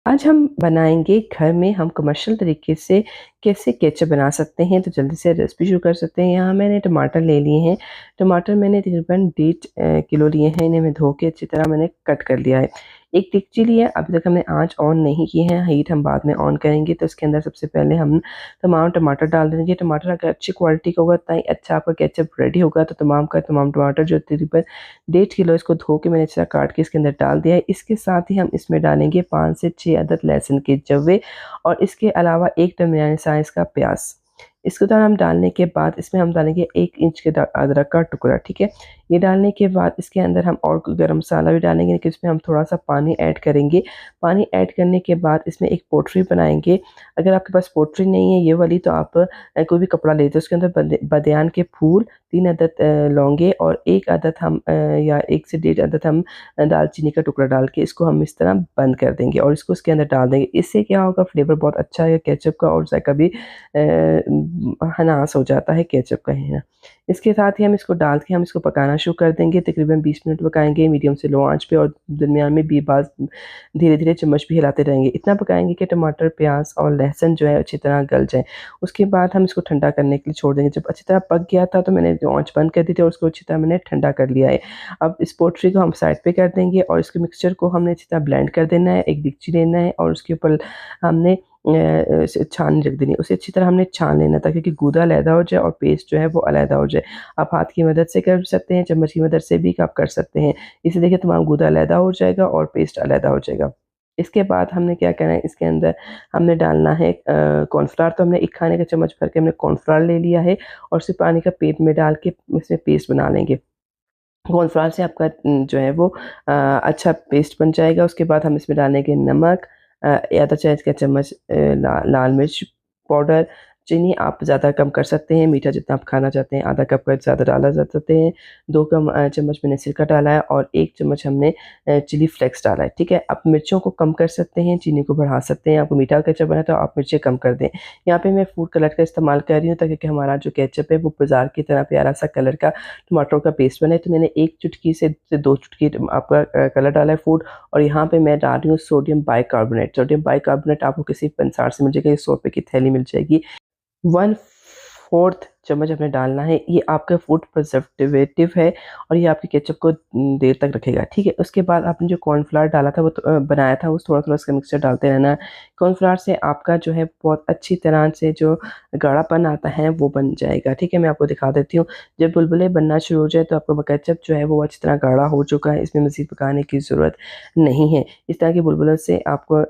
आज हम बनाएँगे घर में हम कमर्शियल तरीके से कैसे केचअप बना सकते हैं, तो जल्दी से रेसिपी शुरू कर सकते हैं। यहाँ मैंने टमाटर ले लिए हैं। टमाटर मैंने तकरीबन 1.5 किलो लिए हैं। इन्हें मैं धो के अच्छी तरह मैंने कट कर लिया है। एक देगची ली है, अभी तक हमने आँच ऑन नहीं की है, हीट हम बाद में ऑन करेंगे। तो इसके अंदर सबसे पहले हम तमाम टमाटर डाल देंगे। टमाटर अगर अच्छी क्वालिटी का होगा उतना ही अच्छा आपका केचअप रेडी होगा। तो तमाम का तमाम टमाटर जो तकरीबन 1.5 किलो इसको धो के मैंने अच्छा काट के इसके अंदर डाल दिया है। इसके साथ ही हम इसमें डालेंगे 5 से 6 अदद लहसुन के जवे और इसके अलावा एक दरमियाने साइज़ का प्याज। इसको तो हम डालने के बाद इसमें हम डालेंगे 1 इंच के अदरक का टुकड़ा, ठीक है। ये डालने के बाद इसके अंदर हम और गरम मसाला भी डालेंगे, लेकिन इसमें हम थोड़ा सा पानी ऐड करेंगे। पानी ऐड करने के बाद इसमें एक पोटली बनाएंगे। अगर आपके पास पोटली नहीं है ये वाली, तो आप कोई भी कपड़ा लेते हो, उसके अंदर बदियान के फूल, 3 अदद लौंगे और 1 अदद हम या 1 से 1.5 अदद हम दालचीनी का टुकड़ा डाल के इसको हम इस तरह बंद कर देंगे और इसको उसके अंदर डाल देंगे। इससे क्या होगा, फ्लेवर बहुत अच्छा आएगा केचप का और जायका भी हनास हो जाता है केचप का, है ना। इसके साथ ही हम इसको डाल के हम इसको पकाना शुरू कर देंगे। तकरीबन 20 मिनट पकाएंगे मीडियम से लो आंच पे और दरमियान में बीबाज धीरे-धीरे चम्मच भी हिलाते रहेंगे। इतना पकाएंगे कि टमाटर, प्याज और लहसुन जो है अच्छी तरह गल जाए। उसके बाद हम इसको ठंडा करने के लिए छोड़ देंगे। जब अच्छी तरह पक गया था तो मैंने आँच बंद कर दी थी और उसको अच्छी तरह मैंने ठंडा कर लिया है। अब इस पोटली को हम साइड पे कर देंगे और इसके मिक्सचर को हमने अच्छी तरह ब्लेंड कर देना है। एक देगची लेना है और उसके ऊपर हमने छान रख देनी है। उसे अच्छी तरह हमने छान लेना ताकि गूदा अलहदा हो जाए और पेस्ट जो है वो अलहदा हो जाए। आप हाथ की मदद से कर सकते हैं, चम्मच की मदद से भी आप कर सकते हैं। इसे देखिए तमाम गूदा अलहदा हो जाएगा और पेस्ट अलहदा हो जाएगा। इसके बाद हमने क्या करना है, इसके अंदर हमने डालना है कॉर्नफ्लावर। तो हमने 1 खाने का चम्मच भर के हमने कॉर्नफ्लावर ले लिया है और उसे पानी का पेप में डाल के इसमें पेस्ट बना लेंगे। कॉर्नफ्लावर से आपका जो है वो अच्छा पेस्ट बन जाएगा। उसके बाद हम इसमें डालेंगे नमक, आधा चाय का चम्मच लाल मिर्च पाउडर, चीनी आप ज़्यादा कम कर सकते हैं, मीठा जितना आप खाना चाहते हैं, आधा कप का ज़्यादा डाला जा सकते हैं। 2 चम्मच मैंने सिरका डाला है और 1 चम्मच हमने चिली फ्लेक्स डाला है, ठीक है। आप मिर्चों को कम कर सकते हैं, चीनी को बढ़ा सकते हैं। आपको मीठा केचप बना है तो आप मिर्चें कम कर दें। यहाँ पे मैं फूड कलर का इस्तेमाल कर रही हूँ ताकि कि हमारा जो केचप है वो बाज़ार की तरह प्यारा-सा कलर का टमाटरों का पेस्ट बने। तो मैंने 1 चुटकी से 2 चुटकी आपका कलर डाला है फूड और यहाँ पे मैं डाल रही हूँ सोडियम बाइकार्बोनेट। सोडियम बाइकार्बोनेट आपको किसी पंसार से मिल जाएगा, ये 100 रुपए की थैली मिल जाएगी। 1/4 चम्मच आपने डालना है। ये आपका फूड प्रिजर्वेटिव है और ये आपके केचप को देर तक रखेगा, ठीक है। उसके बाद आपने जो कॉर्नफ्लावर डाला था वो बनाया था, वो थोड़ा-थोड़ा इसका मिक्सचर डालते रहना है। कॉर्नफ्लावर से आपका जो है बहुत अच्छी तरह से जो गाढ़ापन आता है वो बन जाएगा, ठीक है। मैं आपको दिखा देती हूँ। जब बुलबुले बनना शुरू हो जाए तो आपका केचप जो है वो अच्छी तरह गाढ़ा हो चुका है, इसमें मज़ीद पकाने की ज़रूरत नहीं है। इस तरह के बुलबुलों से आपको